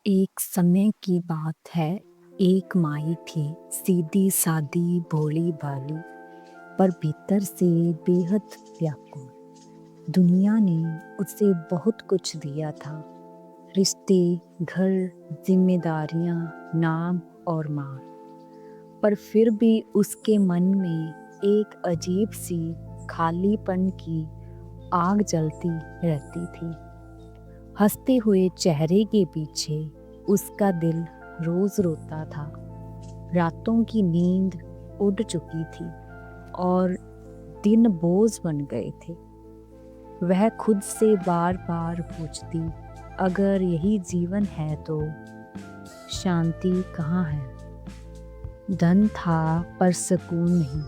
एक समय की बात है। एक माई थी, सीधी सादी भोली भाली, पर भीतर से बेहद व्याकुल। दुनिया ने उसे बहुत कुछ दिया था, रिश्ते, घर, जिम्मेदारियां, नाम और मान। पर फिर भी उसके मन में एक अजीब सी खालीपन की आग जलती रहती थी। हंसते हुए चेहरे के पीछे उसका दिल रोज रोता था। रातों की नींद उड़ चुकी थी और दिन बोझ बन गए थे। वह खुद से बार बार पूछती, अगर यही जीवन है तो शांति कहाँ है? धन था पर सुकून नहीं,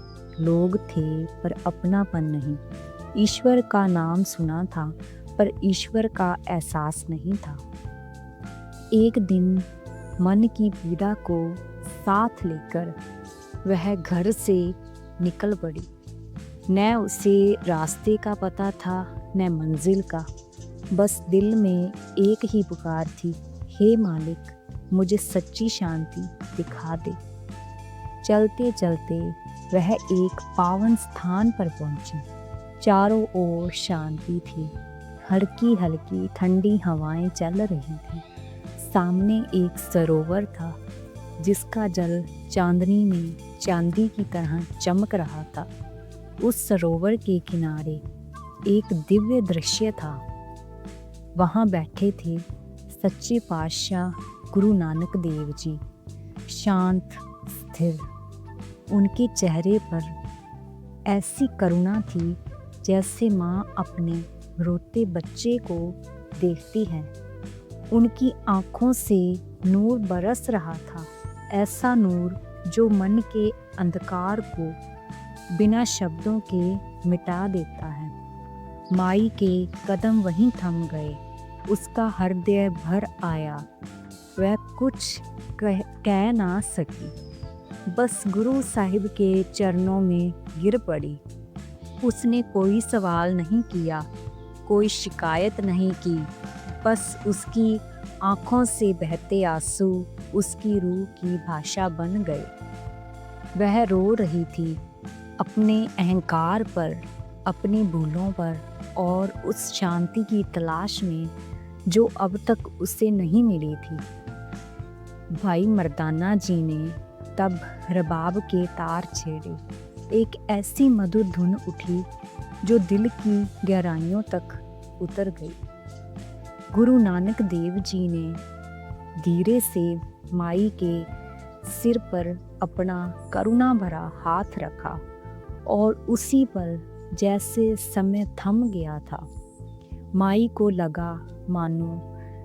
लोग थे पर अपनापन नहीं, ईश्वर का नाम सुना था पर ईश्वर का एहसास नहीं था। एक दिन मन की पीड़ा को साथ लेकर वह घर से निकल पड़ी। न उसे रास्ते का पता था न मंजिल का, बस दिल में एक ही पुकार थी, हे मालिक, मुझे सच्ची शांति दिखा दे। चलते चलते वह एक पावन स्थान पर पहुंची। चारों ओर शांति थी, हल्की हल्की ठंडी हवाएं चल रही थी। सामने एक सरोवर था जिसका जल चांदनी में चांदी की तरह चमक रहा था। उस सरोवर के किनारे एक दिव्य दृश्य था। वहां बैठे थे सच्चे पातशाह गुरु नानक देव जी, शांत स्थिर। उनके चेहरे पर ऐसी करुणा थी जैसे माँ अपने रोते बच्चे को देखती है। उनकी आंखों से नूर बरस रहा था, ऐसा नूर जो मन के अंधकार को बिना शब्दों के मिटा देता है। माई के कदम वहीं थम गए, उसका हृदय भर आया। वह कुछ कह ना सकी, बस गुरु साहिब के चरणों में गिर पड़ी। उसने कोई सवाल नहीं किया, कोई शिकायत नहीं की, बस उसकी आंखों से बहते आंसू उसकी रूह की भाषा बन गए। वह रो रही थी, अपने अहंकार पर, अपनी भूलों पर और उस शांति की तलाश में जो अब तक उसे नहीं मिली थी। भाई मर्दाना जी ने तब रबाब के तार छेड़े। एक ऐसी मधुर धुन उठी जो दिल की गहराइयों तक उतर गई। गुरु नानक देव जी ने धीरे से माई के सिर पर अपना करुणा भरा हाथ रखा और उसी पर जैसे समय थम गया था। माई को लगा मानो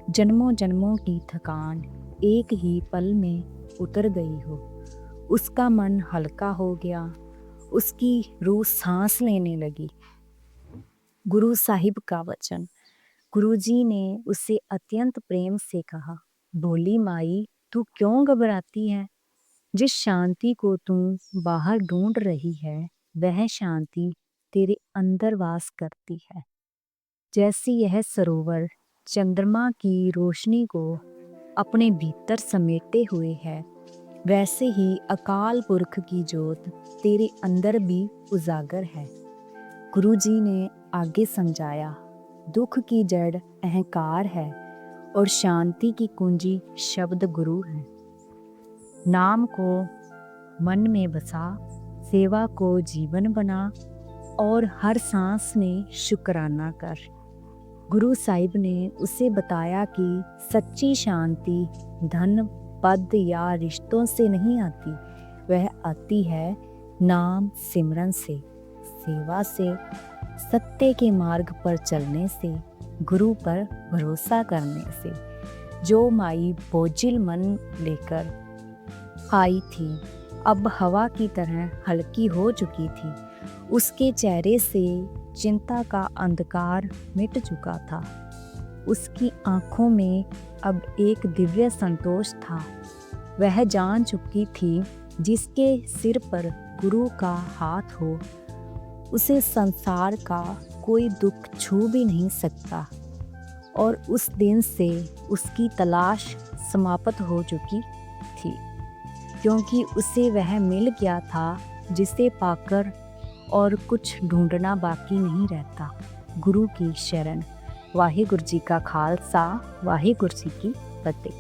जन्मों जन्मों की थकान एक ही पल में उतर गई हो। उसका मन हल्का हो गया, उसकी रूह सांस लेने लगी। गुरु साहिब का वचन। गुरुजी ने उसे अत्यंत प्रेम से कहा, बोली माई, तू क्यों घबराती है? जिस शांति को तू बाहर ढूंढ रही है वह शांति तेरे अंदर वास करती है। जैसे यह सरोवर चंद्रमा की रोशनी को अपने भीतर समेटे हुए है, वैसे ही अकाल पुरख की जोत तेरे अंदर भी उजागर है। गुरुजी ने आगे समझाया, दुख की जड़ अहंकार है और शांति की कुंजी शब्द गुरु है। नाम को मन में बसा, सेवा को जीवन बना और हर सांस में शुक्राना कर। गुरु साहिब ने उसे बताया कि सच्ची शांति धन, पद या रिश्तों से नहीं आती, वह आती है नाम सिमरन से, सेवा से, सत्य के मार्ग पर चलने से, गुरु पर भरोसा करने से। जो माई बोझिल मन लेकर आई थी अब हवा की तरह हल्की हो चुकी थी। उसके चेहरे से चिंता का अंधकार मिट चुका था। उसकी आंखों में अब एक दिव्य संतोष था। वह जान चुकी थी जिसके सिर पर गुरु का हाथ हो उसे संसार का कोई दुख छू भी नहीं सकता। और उस दिन से उसकी तलाश समाप्त हो चुकी थी, क्योंकि उसे वह मिल गया था जिसे पाकर और कुछ ढूंढना बाकी नहीं रहता। गुरु की शरण। वाहिगुरु जी का खालसा, वाहिगुरु जी की फतेह।